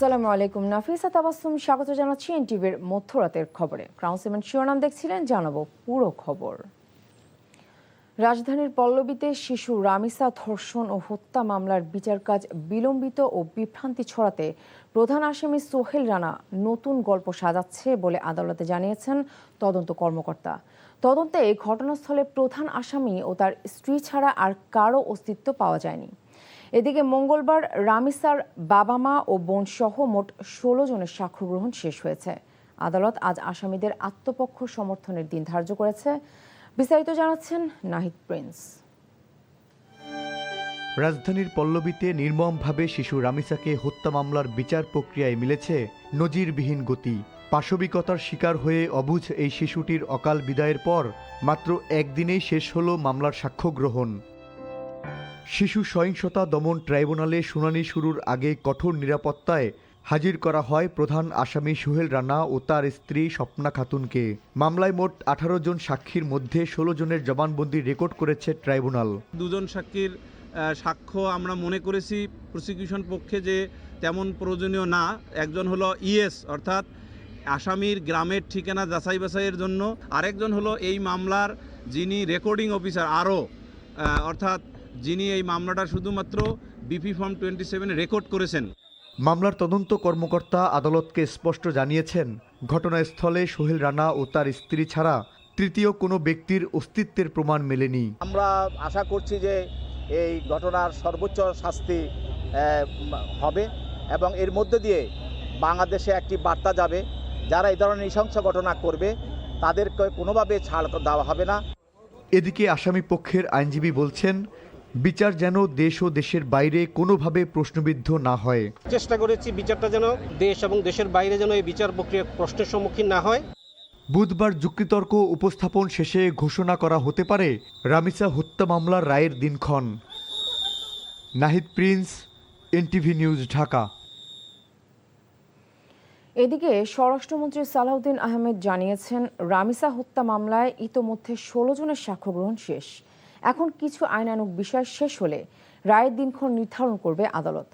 আসসালামু আলাইকুম। নাফিসা তাবাসসুম স্বাগত জানাচ্ছি এনটিভির মধ্যরাতের খবরে। ক্রাউন সিমেন্ট শিরোনাম দেখছিলেন, জানাবো পুরো খবর। রাজধানীর পল্লবীতে শিশু রামিসা ধর্ষণ ও হত্যা মামলার বিচার কাজ বিলম্বিত ও বিভ্রান্তি ছড়াতে প্রধান আসামি সোহেল রানা নতুন গল্প সাজাচ্ছে বলে আদালতে জানিয়েছেন তদন্ত কর্মকর্তা। তদন্তে ঘটনাস্থলে প্রধান আসামি ও তার স্ত্রী ছাড়া আর কারো অস্তিত্ব পাওয়া যায়নি। এদিকে মঙ্গলবার রামিসার বাবা মা ও বোন সহ মোট ১৬ জনের সাক্ষ্য গ্রহণ শেষ হয়েছে। আদালত আজ আসামিদের আত্মপক্ষ সমর্থনের দিন ধার্য করেছে। বিস্তারিত জানাচ্ছেন নাহিদ প্রিন্স। রাজধানীর পল্লবীতে নির্মমভাবে শিশু রামিসাকে হত্যা মামলার বিচার প্রক্রিয়ায় মিলেছে নজিরবিহীন গতি। পাশবিকতার শিকার হয়ে অবুঝ এই শিশুটির অকাল বিদায়ের পর মাত্র একদিনেই শেষ হল মামলার সাক্ষ্য গ্রহণ। শিশু সহিংসতা দমন ট্রাইব্যুনালে শুনানি শুরুর আগে কঠোর নিরাপত্তায় হাজির করা হয় প্রধান আসামি সোহেল রানা ও তার স্ত্রী স্বপ্না খাতুনকে। মামলায় মোট ১৮ জন সাক্ষীর মধ্যে ১৬ জনের জবানবন্দি রেকর্ড করেছে ট্রাইব্যুনাল। দুজন সাক্ষীর সাক্ষ্য আমরা মনে করেছি প্রসিকিউশন পক্ষে যে তেমন প্রয়োজনীয় না। একজন হলো ইএস অর্থাৎ আসামির গ্রামের ঠিকানা যাচাই বাছাইয়ের জন্য, আরেকজন হলো এই মামলার যিনি রেকর্ডিং অফিসার অর্থাৎ যিনি এই মামলাটা শুধুমাত্র বিপি ফর্ম 27 রেকর্ড করেছেন। মামলার তদন্ত কর্মকর্তা আদালতকে স্পষ্ট জানিয়েছেন, ঘটনাস্থলে সোহেল রানা ও তার স্ত্রী ছাড়া তৃতীয় কোনো ব্যক্তির অস্তিত্বের প্রমাণ মেলেনি। আমরা আশা করছি যে এই ঘটনার সর্বোচ্চ শাস্তি হবে এবং এর মধ্যে দিয়ে বাংলাদেশে একটি বার্তা যাবে, যারা এই ধরনের নৃশংস ঘটনা করবে তাদেরকে কোনোভাবে ছাড় দেওয়া হবে না। এদিকে আসামি পক্ষের আইনজীবী বলছেন, বিচার যেন দেশ ও দেশের বাইরে কোনোভাবে প্রশ্নবিদ্ধ না হয়। চেষ্টা করেছি বিচারটা যেন দেশ এবং দেশের বাইরে যেন এই বিচার প্রক্রিয়া প্রশ্নের সম্মুখীন না হয়। বুধবার যুক্তিতর্ক উপস্থাপন শেষে ঘোষণা করা হতে পারে রামিসা হত্যা মামলার রায়ের দিনক্ষণ। Nahid Prince, NTV news, Dhaka. এদিকে স্বরাষ্ট্রমন্ত্রী সালাউদ্দিন আহমেদ জানিয়েছেন, রামিসা হত্যা মামলায় ইতোমধ্যে ১৬ জনের সাক্ষ্য গ্রহণ শেষ। এখন কিছু আইনানুগ বিষয় শেষ হলে রায়ের দিনক্ষণ নির্ধারণ করবে আদালত।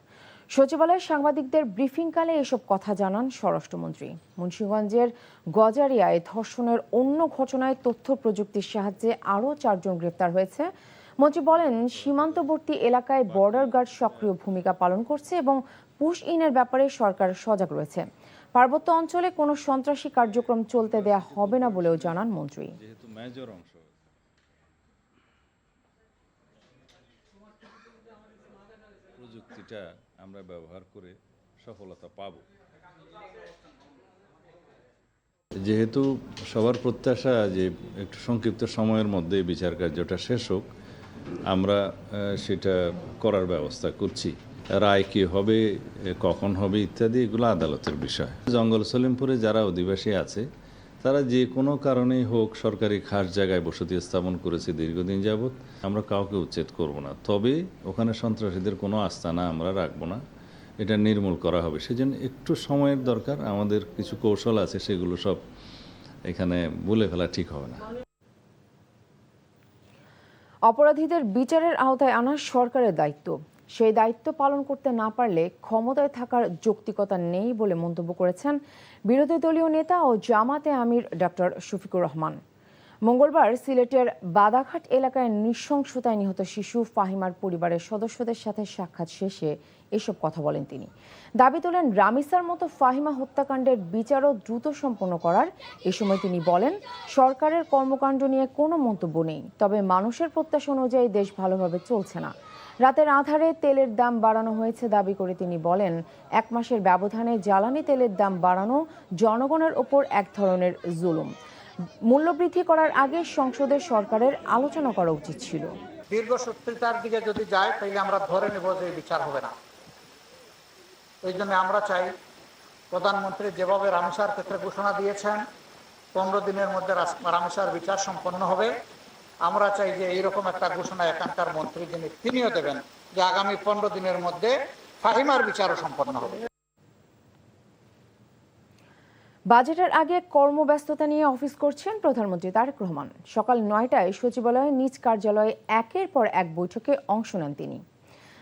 সচিবালয়ে সাংবাদিকদের ব্রিফিংকালে এসব কথা জানান স্বরাষ্ট্রমন্ত্রী। মুন্সিগঞ্জের গজারিয়ায় ধর্ষণের অন্য ঘটনায় তথ্য প্রযুক্তির সাহায্যে আরও ৪ জন গ্রেপ্তার হয়েছে। মন্ত্রী বলেন, সীমান্তবর্তী এলাকায় বর্ডার গার্ড সক্রিয় ভূমিকা পালন করছে এবং পুশ ইনের ব্যাপারে সরকার সজাগ রয়েছে। পার্বত্য অঞ্চলে কোনো সন্ত্রাসী কার্যক্রম চলতে দেয়া হবে না বলেও জানান মন্ত্রী। প্রযুক্তিটা আমরা ব্যবহার করে সফলতা পাব। যেহেতু সবার প্রত্যাশা যে একটু সংক্ষিপ্ত সময়ের মধ্যে বিচার কার্যটা শেষ হোক, আমরা সেটা করার ব্যবস্থা করছি। রায় কী হবে, কখন হবে ইত্যাদি এগুলো আদালতের বিষয়। জঙ্গল সলিমপুরে যারা অধিবাসী আছে তারা যে কোনো কারণেই হোক সরকারি খাস জায়গায় বসতি স্থাপন করেছে দীর্ঘদিন যাবৎ, আমরা কাউকে উচ্ছেদ করব না। তবে ওখানে সন্ত্রাসীদের কোনো আস্তানা আমরা রাখবো না, এটা নির্মূল করা হবে। সেজন্য একটু সময়ের দরকার। আমাদের কিছু কৌশল আছে, সেগুলো সব এখানে বলে ফেলা ঠিক হবে না। অপরাধীদের বিচারের আওতায় আনা সরকারের দায়িত্ব। সেই দায়িত্ব পালন করতে না পারলে ক্ষমতায় থাকার যৌক্তিকতা নেই বলে মন্তব্য করেছেন বিরোধী দলীয় নেতা ও জামাতে আমির ডক্টর শফিকুর রহমান। মঙ্গলবার সিলেটের বাদাঘাট এলাকায় নৃশংসতায় নিহত শিশু ফাহিমার পরিবারের সদস্যদের সাথে সাক্ষাৎ শেষে এসব কথা বলেন তিনি। দাবি তোলেন, রামিসার মতো ফাহিমা হত্যাকাণ্ডের বিচারও দ্রুত সম্পন্ন করার। এ সময় তিনি বলেন, সরকারের কর্মকাণ্ড নিয়ে কোনো মন্তব্য নেই, তবে মানুষের প্রত্যাশা অনুযায়ী দেশ ভালোভাবে চলছে না। রাতের আঁধারে তেলের দাম বাড়ানো হয়েছে দাবি করে তিনি বলেন, ১ মাসের ব্যবধানে জ্বালানি তেলের দাম বাড়ানো জনগণের ওপর এক ধরনের জুলুম। মূল্যবৃদ্ধি করার আগে সংসদে সরকারের আলোচনা করা উচিত ছিল। দীর্ঘসূত্রিতার দিকে যদি যায় তাহলে আমরা ধরে নেব যে বিচার হবে না। এই জন্য আমরা চাই, প্রধানমন্ত্রী যেভাবে রামিসার ক্ষেত্রে ঘোষণা দিয়েছেন 15 দিনের মধ্যে রামিসার বিচার সম্পন্ন হবে, আমরা চাই যে এইরকম একটা ঘোষণা এখানকার মন্ত্রী তিনিও দেবেন যে আগামী 15 দিনের মধ্যে ফাহিমার বিচারও সম্পন্ন হবে। বাজেটের আগে কর্মব্যস্ততা নিয়ে অফিস করছেন প্রধানমন্ত্রী তারেক রহমান। সকাল ৯টায় সচিবালয়ে নিজ কার্যালয়ে একের পর এক বৈঠকে অংশ নেন তিনি।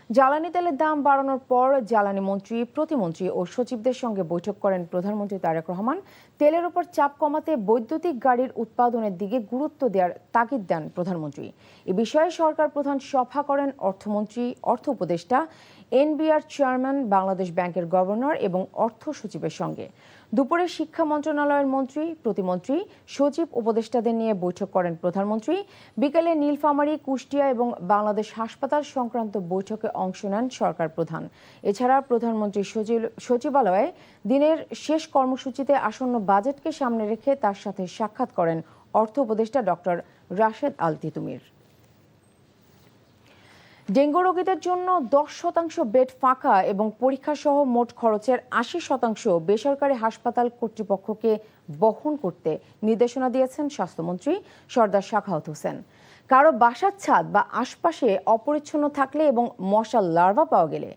জ্বালানি তেলের দাম বাড়ানোর পর জ্বালানি মন্ত্রী, প্রতিমন্ত্রী ও সচিবদের সঙ্গে বৈঠক করেন প্রধানমন্ত্রী তারেক রহমান। তেলের উপর চাপ কমাতে বৈদ্যুতিক গাড়ির উৎপাদনের দিকে গুরুত্ব দেওয়ার তাগিদ দেন প্রধানমন্ত্রী। এ বিষয়ে সরকার প্রধান সভা করেন অর্থমন্ত্রী, অর্থ উপদেষ্টা, এনবিআর চেয়ারম্যান, বাংলাদেশ ব্যাংকের গভর্নর এবং অর্থ সচিবের সঙ্গে। দুপুরে শিক্ষা মন্ত্রণালয়ের মন্ত্রী, প্রতিমন্ত্রী, সচিব, উপদেষ্টাদের নিয়ে বৈঠক করেন প্রধানমন্ত্রী। বিকেলে নীলফামারী, কুষ্টিয়া এবং বাংলাদেশ হাসপাতাল সংক্রান্ত বৈঠকে অংশ নেন সরকার প্রধান। এছাড়া প্রধানমন্ত্রীর সচিবালয়ে দিনের শেষ কর্মসূচিতে আসন্ন বাজেটকে সামনে রেখে তার সাথে সাক্ষাৎ করেন অর্থ উপদেষ্টা ডক্টর রাশেদ আল তিতুমির। ডেঙ্গু রোগীদের জন্য 10% বেড ফাঁকা এবং পরীক্ষা সহ মোট খরচের 80% বেসরকারি হাসপাতাল কর্তৃপক্ষকে বহন করতে নির্দেশনা দিয়েছেন স্বাস্থ্যমন্ত্রী সরদার সাখাওয়াত হোসেন। কারো বাসার ছাদ বা আশপাশে অপরিচ্ছন্ন থাকলে এবং মশার লার্ভা পাওয়া গেলে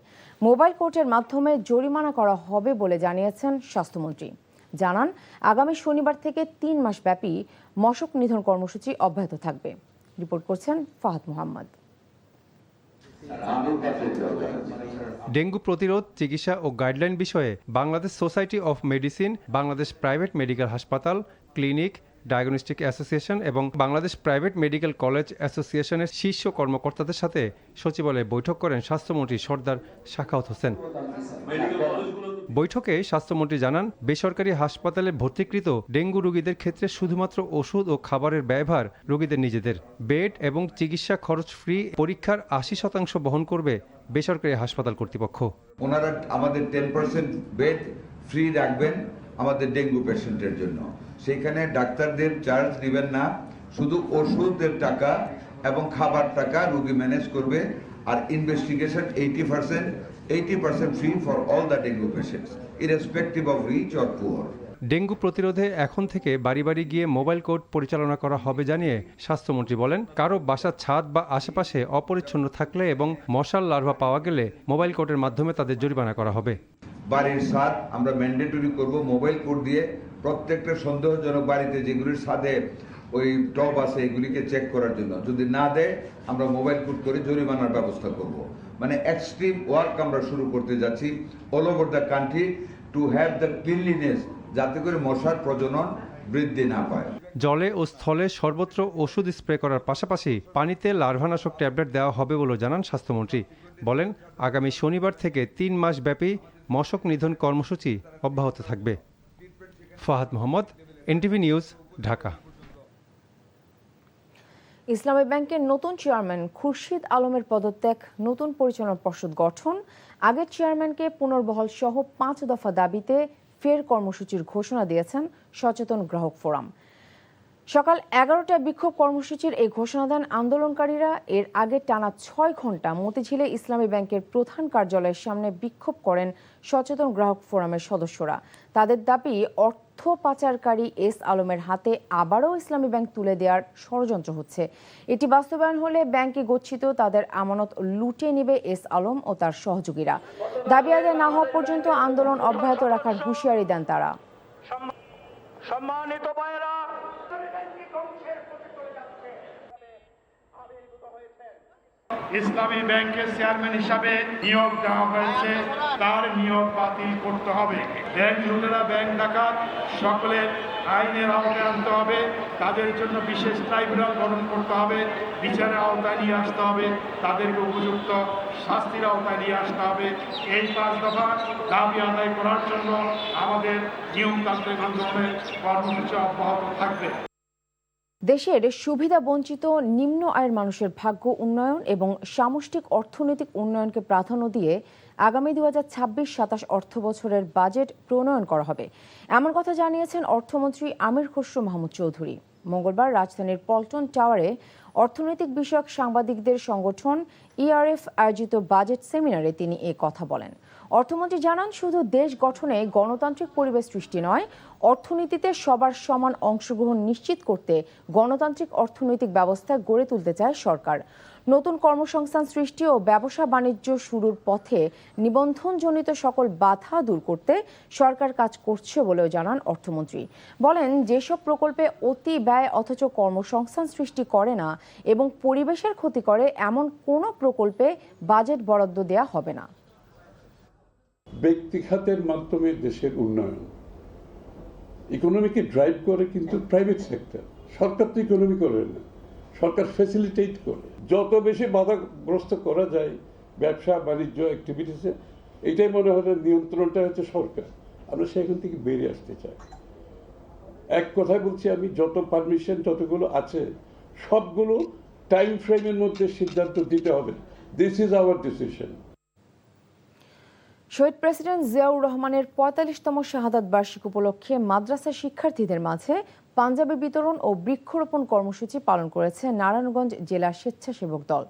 মোবাইল কোর্টের মাধ্যমে জরিমানা করা হবে বলে জানিয়েছেন স্বাস্থ্যমন্ত্রী। জানান, আগামী শনিবার থেকে 3 মাস ব্যাপী মশক নিধন কর্মসূচি অব্যাহত থাকবে। রিপোর্ট করছেন ফাহাদ মোহাম্মদ। ডেঙ্গু প্রতিরোধ, চিকিৎসা ও গাইডলাইন বিষয়ে Bangladesh society of medicine, Bangladesh private medical হাসপাতাল, ক্লিনিক, ডায়াগনস্টিক অ্যাসোসিয়েশন এবং বাংলাদেশ প্রাইভেট মেডিকেল কলেজ অ্যাসোসিয়েশনের শীর্ষ কর্মকর্তাদের সাথে সচিবালয়ে বৈঠক করেন স্বাস্থ্যমন্ত্রী সরদার সাখাওয়াত হোসেন। বৈঠকে স্বাস্থ্যমন্ত্রী জানান, বেসরকারি হাসপাতালে ভর্তিকৃত ডেঙ্গু রোগীদের ক্ষেত্রে শুধুমাত্র ওষুধ ও খাবারের ব্যয়ভার রোগীদের নিজেদের। বেড এবং চিকিৎসা খরচ ফ্রি, পরীক্ষার 80% বহন করবে বেসরকারি হাসপাতাল কর্তৃপক্ষ। ওনারা আমাদের 10% বেড ফ্রি রাখবেন আমাদের ডেঙ্গু পেশেন্টের জন্য। সেইখানে ডাক্তারদের চার্জ নেবেন না, শুধু ওষুধের টাকা এবং খাবার টাকা রোগী ম্যানেজ করবে। আর investigation 80% free for all the dengue patients irrespective of rich or poor. Dengue প্রতিরোধে এখন থেকে বাড়ি বাড়ি গিয়ে মোবাইল কোর্ট পরিচালনা করা হবে জানিয়ে স্বাস্থ্যমন্ত্রী বলেন, কারো বাসার ছাদ বা আশেপাশে অপরিচ্ছন্ন থাকলে এবং মশার লার্ভা পাওয়া গেলে মোবাইল কোর্টের মাধ্যমে তাদের জরিমানা করা হবে। বাড়ির ছাদ আমরা ম্যান্ডেটরি করব মোবাইল কোর্ট দিয়ে। প্রত্যেকটা সন্দেহজনক বাড়িতে যেগুলির ছাদে ওই টব আছে এগুলিকে চেক করার জন্য, যদি না দেয় আমরা মোবাইল কোর্ট করে জরিমানার ব্যবস্থা করব। মানে এক্সট্রিম ওয়ার্ক আমরা শুরু করতে যাচ্ছি all over the country to have the cleanliness, যাতে করে মশার প্রজনন বৃদ্ধি না পায়। জলে ও স্থলে সর্বত্র ওষুধ স্প্রে করার পাশাপাশি পানিতে লার্ভানাশক ট্যাবলেট দেওয়া হবে বলে জানান স্বাস্থ্যমন্ত্রী। বলেন, আগামী শনিবার থেকে 3 মাস ব্যাপী মশক নিধন কর্মসূচি অব্যাহত থাকবে। Fahad Mohammad, NTV news, Dhaka. ইসলামী ব্যাংকের নতুন চেয়ারম্যান খুরশিদ আলমের পদত্যাগ, নতুন পরিচালনা পর্ষদ গঠন, আগের চেয়ারম্যানকে পুনর্বহাল সহ 5 দফা দাবিতে ফের কর্মসূচির ঘোষণা দিয়েছেন সচেতন গ্রাহক ফোরাম। সকাল 11টায় বিক্ষোভ কর্মসূচির এই ঘোষণা দেন আন্দোলনকারীরা। এর আগে টানা 6 ঘন্টা মতিঝিলে ইসলামী ব্যাংকের প্রধান কার্যালয়ের সামনে বিক্ষোভ করেন সচেতন গ্রাহক ফোরামের সদস্যরা। তাদের দাবি, অর্থ পাচারকারী এস আলমের হাতে আবারও ইসলামী ব্যাংক তুলে দেওয়ার ষড়যন্ত্র হচ্ছে। এটি বাস্তবায়ন হলে ব্যাংকে গচ্ছিত তাদের আমানত লুটে নেবে এস আলম ও তার সহযোগীরা। দাবি আদায় না হওয়া পর্যন্ত আন্দোলন অব্যাহত রাখার হুঁশিয়ারি দেন তারা। সম্মানিত ভাইরা, ইসলামী ব্যাংকের চেয়ারম্যান হিসাবে নিয়োগ দেওয়া হয়েছে, তার নিয়োগ বাতিল করতে হবে। ব্যাংক লুটেরা, ব্যাংক ডাকাত সকলের আইনের আওতায় আনতে হবে। তাদের জন্য বিশেষ ট্রাইব্যুনাল গঠন করতে হবে, বিচারের আওতায় নিয়ে আসতে হবে, তাদেরকে উপযুক্ত শাস্তির আওতায় নিয়ে আসতে হবে। এই 5 দফা দাবি আদায় করার জন্য আমাদের নিয়মতান্ত্রিক আন্দোলনের কর্মসূচি অব্যাহত থাকবে। দেশের সুবিধা বঞ্চিত নিম্ন আয়ের মানুষের ভাগ্য উন্নয়ন এবং সামষ্টিক অর্থনৈতিক উন্নয়নকে প্রাধান্য দিয়ে আগামী 2026-27 অর্থ বছরের বাজেট প্রণয়ন করা হবে, এমন কথা জানিয়েছেন অর্থমন্ত্রী আমির খসরু মাহমুদ চৌধুরী। মঙ্গলবার রাজধানীর পল্টন টাওয়ারে অর্থনৈতিক বিষয়ক সাংবাদিকদের সংগঠন ইআরএফ আয়োজিত বাজেট সেমিনারে তিনি এ কথা বলেন। অর্থমন্ত্রী জানান, শুধু দেশ গঠনে গণতান্ত্রিক পরিবেশ সৃষ্টি নয়, অর্থনীতিতে সবার সমান অংশগ্রহণ নিশ্চিত করতে গণতান্ত্রিক অর্থনৈতিক ব্যবস্থা গড়ে তুলতে চায় সরকার। নতুন কর্মসংস্থান সৃষ্টি ও ব্যবসা বাণিজ্য শুরুর পথে নিবন্ধনজনিত সকল বাধা দূর করতে সরকার কাজ করছে বলেও জানান অর্থমন্ত্রী। বলেন, যেসব প্রকল্পে অতি ব্যয় অথচ কর্মসংস্থান সৃষ্টি করে না এবং পরিবেশের ক্ষতি করে এমন কোনো প্রকল্পে বাজেট বরাদ্দ দেওয়া হবে না। ব্যক্তি খাতের মাধ্যমে দেশের উন্নয়ন, ইকোনমিকে ড্রাইভ করে কিন্তু প্রাইভেট সেক্টর। সরকার তো ইকোনমি করে না, সরকার ফ্যাসিলিটেট করে। যত বেশি বাধাগ্রস্ত করা যায় ব্যবসা বাণিজ্য অ্যাক্টিভিটিসে, এটাই মনে হয় নিয়ন্ত্রণটা হচ্ছে সরকার। আমরা সেখান থেকে বেরিয়ে আসতে চাই। এক কথায় বলছি, আমি যত পারমিশন যতগুলো আছে সবগুলো টাইম ফ্রেমের মধ্যে সিদ্ধান্ত দিতে হবে। This is our decision. শহীদ প্রেসিডেন্ট জিয়াউর রহমানের ৪৫তম শাহাদাত বার্ষিকী উপলক্ষে মাদ্রাসা শিক্ষার্থীদের মাঝে পাঞ্জাবি বিতরণ ও বৃক্ষরোপণ কর্মসূচি পালন করেছে নারায়ণগঞ্জ জেলা স্বেচ্ছাসেবক দল।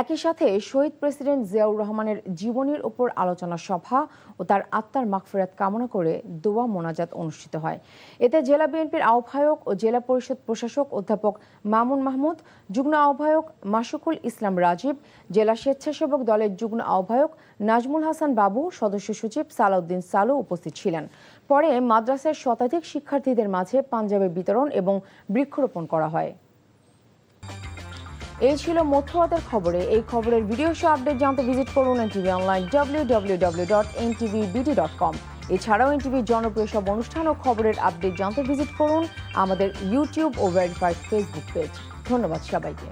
একই সাথে শহীদ প্রেসিডেন্ট জিয়াউর রহমানের জীবনীর উপর আলোচনা সভা ও তার আত্মার মাগফিরাত কামনা করে দোয়া মোনাজাত অনুষ্ঠিত হয়। এতে জেলা বিএনপির আহ্বায়ক ও জেলা পরিষদ প্রশাসক অধ্যাপক মামুন মাহমুদ, যুগ্ম আহ্বায়ক মাসুকুল ইসলাম রাজীব, জেলা স্বেচ্ছাসেবক দলের যুগ্ম আহ্বায়ক নাজমুল হাসান বাবু, সদস্য সচিব সালাউদ্দিন সালু উপস্থিত ছিলেন। পরে মাদ্রাসার শতাধিক শিক্ষার্থীদের মাঝে পাঞ্জাবি বিতরণ এবং বৃক্ষরোপণ করা হয়। এই ছিল মধ্যরাতের খবরে। এই খবরের ভিডিও শো আপডেট জানতে ভিজিট করুন এনটিভি অনলাইন www.ntv.com। এছাড়াও এনটিভির জনপ্রিয় সব অনুষ্ঠান ও খবরের আপডেট জানতে ভিজিট করুন আমাদের ইউটিউব ও ভেরিফাইড ফেসবুক পেজ। ধন্যবাদ সবাইকে।